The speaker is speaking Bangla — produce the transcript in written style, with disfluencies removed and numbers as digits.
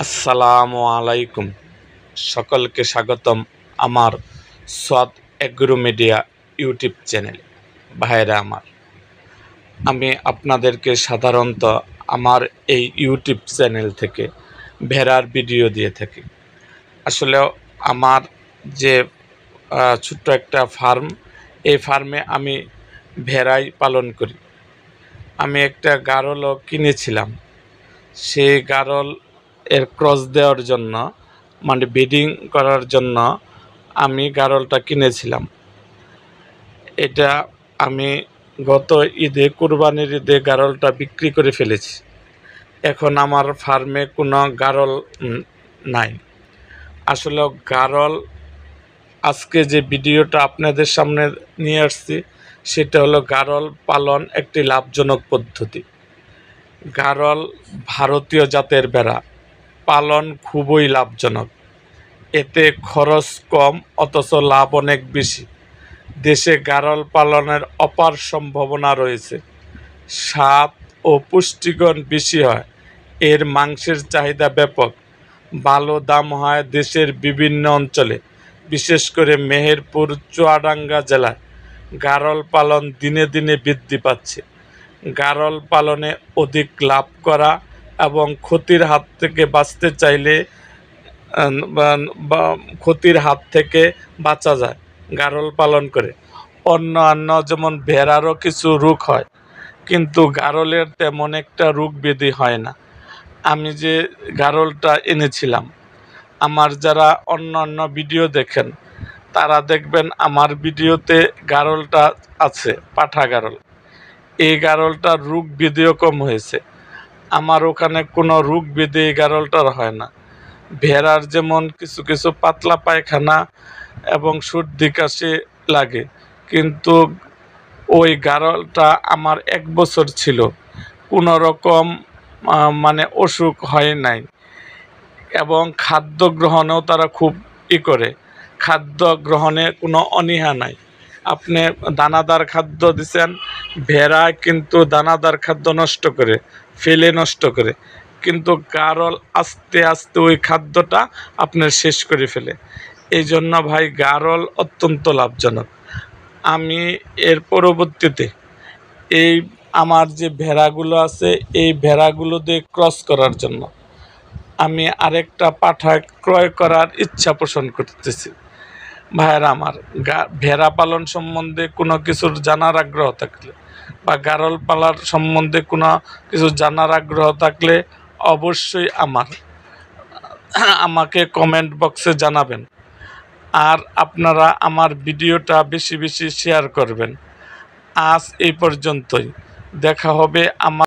আসসালামু আলাইকুম। সকলকে স্বাগতম আমার সৎ এগ্রো মিডিয়া ইউটিউব চ্যানেলে। ভাইরা আমার, আমি আপনাদেরকে সাধারণত আমার এই ইউটিউব চ্যানেল থেকে ভেড়ার ভিডিও দিয়ে থাকি। আসলে আমার যে ছোট্ট একটা ফার্ম, এই ফার্মে আমি ভেড়াই পালন করি। আমি একটা গারলও কিনেছিলাম। সেই গারল এর ক্রস দেওয়ার জন্য, মানে ব্রিডিং করার জন্য আমি গারলটা কিনেছিলাম। এটা আমি গত ঈদে, কুরবানির ঈদে গারলটা বিক্রি করে ফেলেছি। এখন আমার ফার্মে কোনো গারল নাই। আসলে গারল, আজকে যে ভিডিওটা আপনাদের সামনে নিয়ে আসছি সেটা হলো গারল পালন একটি লাভজনক পদ্ধতি। গারল ভারতীয় জাতের ভেড়া, পালন খুবই লাভজনক। এতে খরচ কম অথচ লাভ অনেক বেশি। দেশে গারল পালনের অপার সম্ভাবনা রয়েছে। স্বাদ ও পুষ্টিগুণ বেশি হয়। এর মাংসের চাহিদা ব্যাপক। ভালো দাম হয় দেশের বিভিন্ন অঞ্চলে, বিশেষ করে মেহেরপুর, চুয়াডাঙ্গা জেলায় গারল পালন দিনে দিনে বৃদ্ধি পাচ্ছে। গারল পালনে অধিক লাভ করা এবং ক্ষতির হাত থেকে বাঁচতে চাইলে ক্ষতির হাত থেকে বাঁচা যায় গারল পালন করে। অন্যান্য যেমন ভেড়ারও কিছু রোগ হয়, কিন্তু গারলের তেমন একটা রোগ ব্যাধি হয় না। আমি যে গারলটা এনেছিলাম, আমার যারা অন্যান্য ভিডিও দেখেন তারা দেখবেন আমার ভিডিওতে গারলটা আছে, পাঠা গারল। এই গারলটার রোগ ব্যাধিও কম হয়েছে। আমার ওখানে কোনো রোগ ব্যাধি এই গারলটার হয় না। ভেড়ার যেমন কিছু কিছু পাতলা পায়খানা এবং সর্দি কাশি লাগে, কিন্তু ওই গারলটা আমার 1 বছর ছিল, কোনো রকম মানে অসুখ হয় নাই। এবং খাদ্য গ্রহণেও তারা খুব করে, খাদ্য গ্রহণে কোনো অনীহা নাই। আপনি দানাদার খাদ্য দিচ্ছেন, ভেড়া কিন্তু দানাদার খাদ্য নষ্ট করে ফেলে, নষ্ট করে, কিন্তু গারল আস্তে আস্তে ওই খাদ্যটা আপনার শেষ করে ফেলে। এই জন্য ভাই গারল অত্যন্ত লাভজনক। আমি এর পরবর্তীতে এই আমার যে ভেড়াগুলো আছে, এই ভেড়াগুলো দিয়ে ক্রস করার জন্য আমি আরেকটা পাঠা ক্রয় করার ইচ্ছা পোষণ করতেছি। ভাইয়েরা আমার, ভেড়া পালন সম্বন্ধে কোনো কিছুর জানার আগ্রহ থাকলে বা গারল পালার সম্বন্ধে কোনো কিছু জানার আগ্রহ থাকলে অবশ্যই আমাকে কমেন্ট বক্সে জানাবেন। আর আপনারা আমার ভিডিওটা বেশি বেশি শেয়ার করবেন। আজ এই পর্যন্তই। দেখা হবে আমার